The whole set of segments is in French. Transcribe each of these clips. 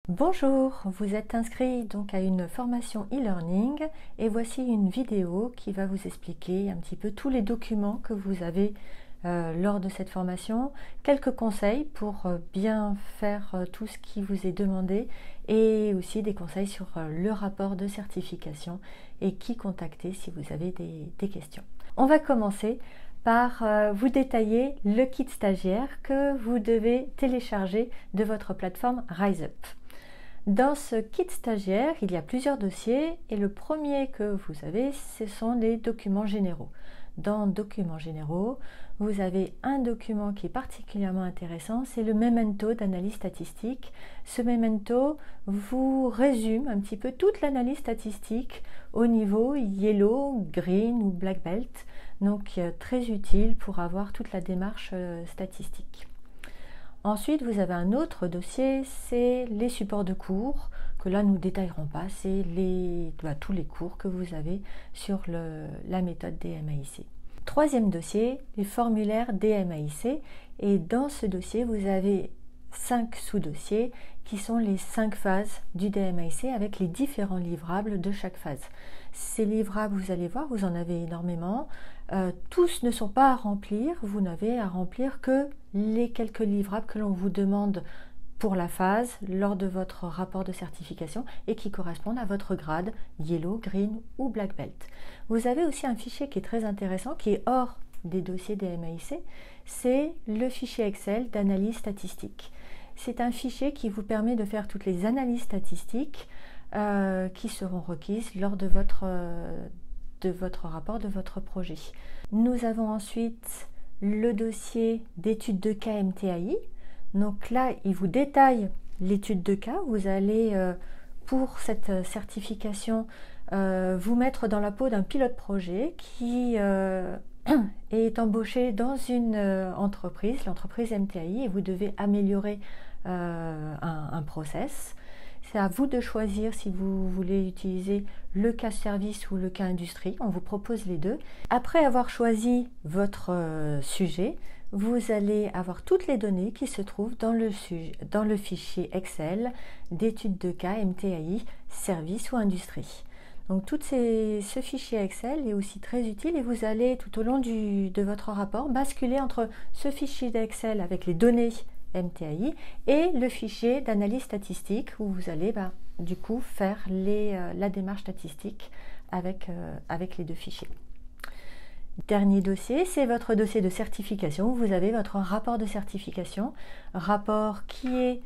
Bonjour, vous êtes inscrit donc à une formation e-learning et voici une vidéo qui va vous expliquer un petit peu tous les documents que vous avez lors de cette formation, quelques conseils pour bien faire tout ce qui vous est demandé et aussi des conseils sur le rapport de certification et qui contacter si vous avez des questions. On va commencer par vous détailler le kit stagiaire que vous devez télécharger de votre plateforme RiseUp. Dans ce kit stagiaire, il y a plusieurs dossiers et le premier que vous avez, ce sont les documents généraux. Dans Documents généraux, vous avez un document qui est particulièrement intéressant, c'est le memento d'analyse statistique. Ce memento vous résume un petit peu toute l'analyse statistique au niveau yellow, green ou black belt, donc très utile pour avoir toute la démarche statistique. Ensuite, vous avez un autre dossier, c'est les supports de cours, que là nous ne détaillerons pas, c'est tous les cours que vous avez sur la méthode DMAIC. Troisième dossier, les formulaires DMAIC, et dans ce dossier, vous avez 5 sous-dossiers qui sont les 5 phases du DMAIC avec les différents livrables de chaque phase. Ces livrables, vous allez voir, vous en avez énormément. Tous ne sont pas à remplir, vous n'avez à remplir que les quelques livrables que l'on vous demande pour la phase lors de votre rapport de certification et qui correspondent à votre grade Yellow, Green ou Black Belt. Vous avez aussi un fichier qui est très intéressant, qui est hors des dossiers DMAIC, c'est le fichier Excel d'analyse statistique. C'est un fichier qui vous permet de faire toutes les analyses statistiques qui seront requises lors de votre rapport, de votre projet. Nous avons ensuite le dossier d'études de cas MTAI. Donc là, il vous détaille l'étude de cas. Vous allez, pour cette certification, vous mettre dans la peau d'un pilote projet qui est embauché dans une entreprise, l'entreprise MTAI, et vous devez améliorer un process. C'est à vous de choisir si vous voulez utiliser le cas service ou le cas industrie. On vous propose les deux. Après avoir choisi votre sujet, vous allez avoir toutes les données qui se trouvent dans le fichier Excel d'études de cas MTAI, service ou industrie. Donc ce fichier Excel est aussi très utile et vous allez tout au long de votre rapport basculer entre ce fichier d'Excel avec les données MTAI et le fichier d'analyse statistique où vous allez du coup faire la démarche statistique avec les deux fichiers. Dernier dossier, c'est votre dossier de certification. Vous avez votre rapport de certification, rapport qui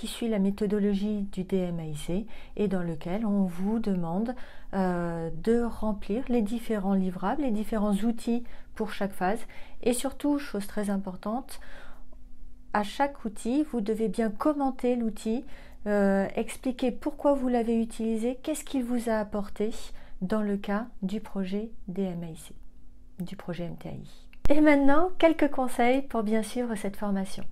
suit la méthodologie du DMAIC et dans lequel on vous demande de remplir les différents livrables, les différents outils pour chaque phase et surtout, chose très importante, à chaque outil, vous devez bien commenter l'outil, expliquer pourquoi vous l'avez utilisé, qu'est-ce qu'il vous a apporté dans le cas du projet DMAIC, du projet MTAI. Et maintenant, quelques conseils pour bien suivre cette formation.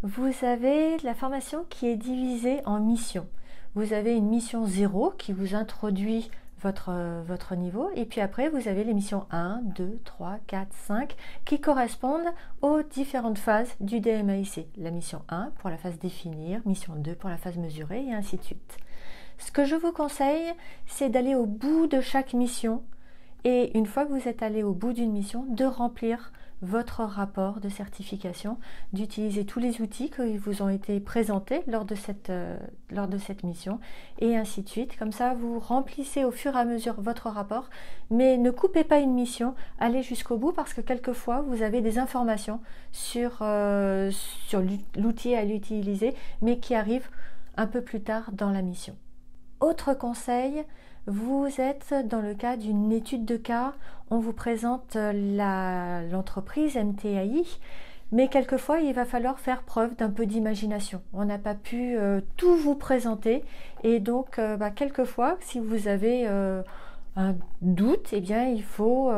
Vous avez la formation qui est divisée en missions. Vous avez une mission 0 qui vous introduit votre niveau et puis après vous avez les missions 1, 2, 3, 4, 5 qui correspondent aux différentes phases du DMAIC. La mission 1 pour la phase définir, mission 2 pour la phase mesurer et ainsi de suite. Ce que je vous conseille, c'est d'aller au bout de chaque mission et une fois que vous êtes allé au bout d'une mission, de remplir votre rapport de certification, d'utiliser tous les outils qui vous ont été présentés lors de cette mission et ainsi de suite. Comme ça, vous remplissez au fur et à mesure votre rapport, mais ne coupez pas une mission, allez jusqu'au bout parce que quelquefois, vous avez des informations sur l'outil à l'utiliser, mais qui arrivent un peu plus tard dans la mission. Autre conseil, vous êtes dans le cas d'une étude de cas, on vous présente l'entreprise MTAI, mais quelquefois il va falloir faire preuve d'un peu d'imagination. On n'a pas pu tout vous présenter et donc quelquefois si vous avez un doute, eh bien il faut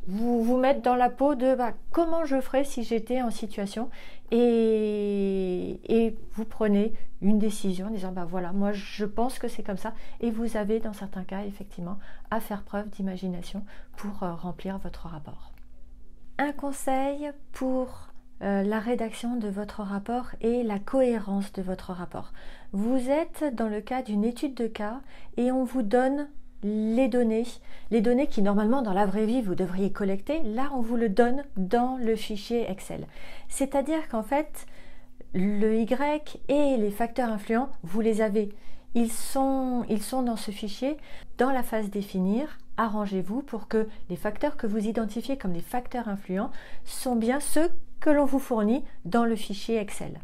vous mettre dans la peau de comment je ferais si j'étais en situation et vous prenez une décision en disant voilà, moi je pense que c'est comme ça et vous avez dans certains cas effectivement à faire preuve d'imagination pour remplir votre rapport. Un conseil pour la rédaction de votre rapport et la cohérence de votre rapport. Vous êtes dans le cas d'une étude de cas et on vous donne les données qui normalement dans la vraie vie vous devriez collecter. Là, on vous le donne dans le fichier Excel. C'est-à-dire qu'en fait, le Y et les facteurs influents, vous les avez. Ils sont dans ce fichier. Dans la phase définir, arrangez-vous pour que les facteurs que vous identifiez comme les facteurs influents sont bien ceux que l'on vous fournit dans le fichier Excel.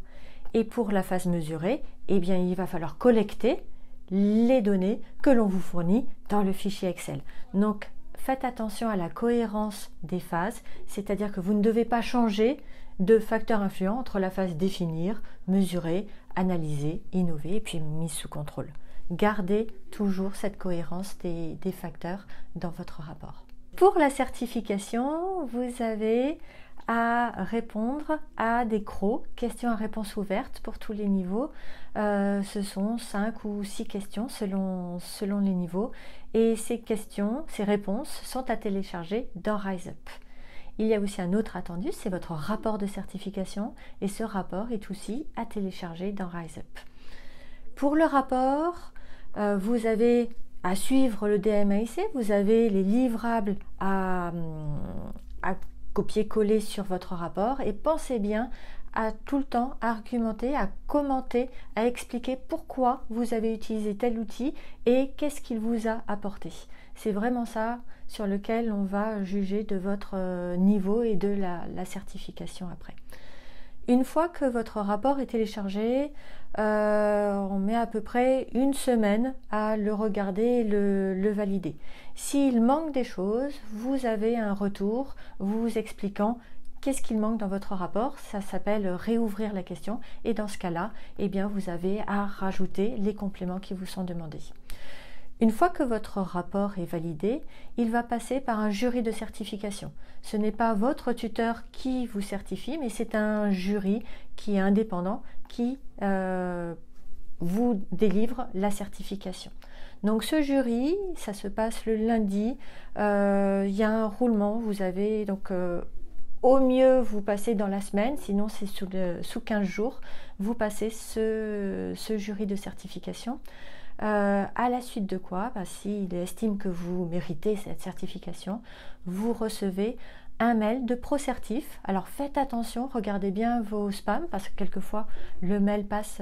Et pour la phase mesurer, eh bien, il va falloir collecter les données que l'on vous fournit dans le fichier Excel. Donc, faites attention à la cohérence des phases, c'est-à-dire que vous ne devez pas changer de facteurs influents entre la phase définir, mesurer, analyser, innover et puis mise sous contrôle. Gardez toujours cette cohérence des facteurs dans votre rapport. Pour la certification, vous avez à répondre à des CRO, questions à réponse ouverte pour tous les niveaux. Ce sont 5 ou 6 questions selon les niveaux. Et ces questions, ces réponses sont à télécharger dans RiseUp. Il y a aussi un autre attendu, c'est votre rapport de certification. Et ce rapport est aussi à télécharger dans RiseUp. Pour le rapport, vous avez à suivre le DMAIC, vous avez les livrables à copier-coller sur votre rapport et pensez bien à tout le temps argumenter, à commenter, à expliquer pourquoi vous avez utilisé tel outil et qu'est-ce qu'il vous a apporté. C'est vraiment ça sur lequel on va juger de votre niveau et de la certification après. Une fois que votre rapport est téléchargé, on met à peu près une semaine à le regarder et le valider. S'il manque des choses, vous avez un retour vous expliquant qu'est-ce qu'il manque dans votre rapport. Ça s'appelle réouvrir la question et dans ce cas-là, eh bien, vous avez à rajouter les compléments qui vous sont demandés. Une fois que votre rapport est validé, il va passer par un jury de certification. Ce n'est pas votre tuteur qui vous certifie, mais c'est un jury qui est indépendant, qui vous délivre la certification. Donc ce jury, ça se passe le lundi, il y a un roulement, vous avez donc au mieux vous passez dans la semaine, sinon c'est sous 15 jours, vous passez ce jury de certification. À la suite de quoi, s'il estime que vous méritez cette certification, vous recevez un mail de ProCertif. Alors faites attention, regardez bien vos spams parce que quelquefois le mail passe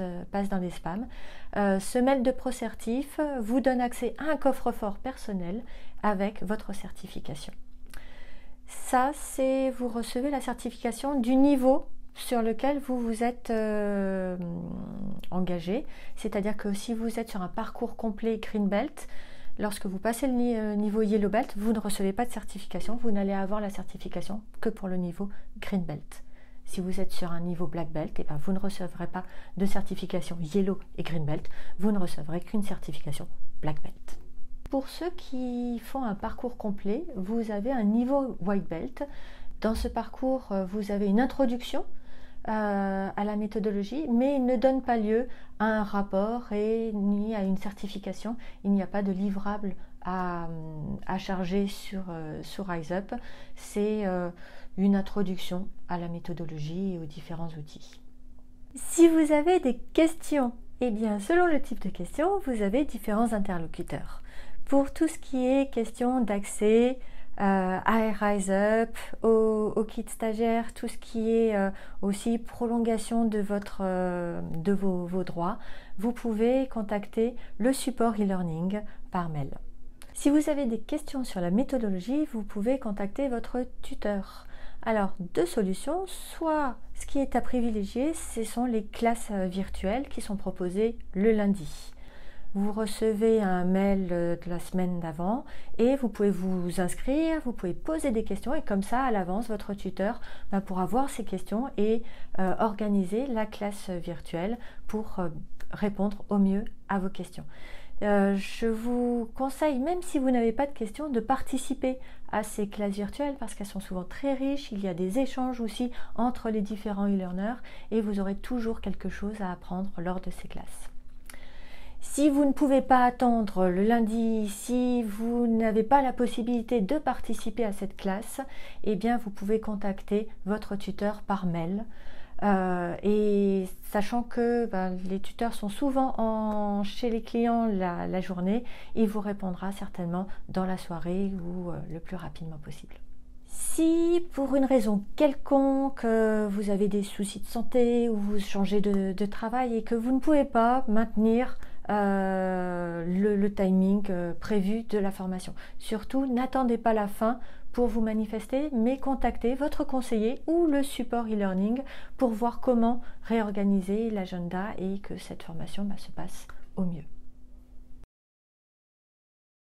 dans les spams. Ce mail de ProCertif vous donne accès à un coffre-fort personnel avec votre certification. Ça, c'est vous recevez la certification du niveau sur lequel vous vous êtes engagé, c'est-à-dire que si vous êtes sur un parcours complet Green Belt, lorsque vous passez le niveau Yellow Belt, vous ne recevez pas de certification, vous n'allez avoir la certification que pour le niveau Green Belt. Si vous êtes sur un niveau Black Belt, eh bien, vous ne recevrez pas de certification Yellow et Green Belt, vous ne recevrez qu'une certification Black Belt. Pour ceux qui font un parcours complet, vous avez un niveau White Belt. Dans ce parcours, vous avez une introduction à la méthodologie, mais il ne donne pas lieu à un rapport et ni à une certification. Il n'y a pas de livrable à charger sur RiseUp. C'est une introduction à la méthodologie et aux différents outils. Si vous avez des questions, eh bien, selon le type de questions, vous avez différents interlocuteurs. Pour tout ce qui est question d'accès à RiseUp, au kit stagiaire, tout ce qui est aussi prolongation de vos droits, vous pouvez contacter le support e-learning par mail. Si vous avez des questions sur la méthodologie, vous pouvez contacter votre tuteur. Alors, deux solutions, soit ce qui est à privilégier, ce sont les classes virtuelles qui sont proposées le lundi. Vous recevez un mail de la semaine d'avant et vous pouvez vous inscrire, vous pouvez poser des questions et comme ça, à l'avance, votre tuteur pourra voir ces questions et organiser la classe virtuelle pour répondre au mieux à vos questions. Je vous conseille, même si vous n'avez pas de questions, de participer à ces classes virtuelles parce qu'elles sont souvent très riches. Il y a des échanges aussi entre les différents e-learners et vous aurez toujours quelque chose à apprendre lors de ces classes. Si vous ne pouvez pas attendre le lundi, si vous n'avez pas la possibilité de participer à cette classe, eh bien vous pouvez contacter votre tuteur par mail. Et sachant que les tuteurs sont souvent chez les clients la journée, il vous répondra certainement dans la soirée ou le plus rapidement possible. Si pour une raison quelconque vous avez des soucis de santé ou vous changez de travail et que vous ne pouvez pas maintenir le timing prévu de la formation, surtout n'attendez pas la fin pour vous manifester, mais contactez votre conseiller ou le support e-learning pour voir comment réorganiser l'agenda et que cette formation se passe au mieux.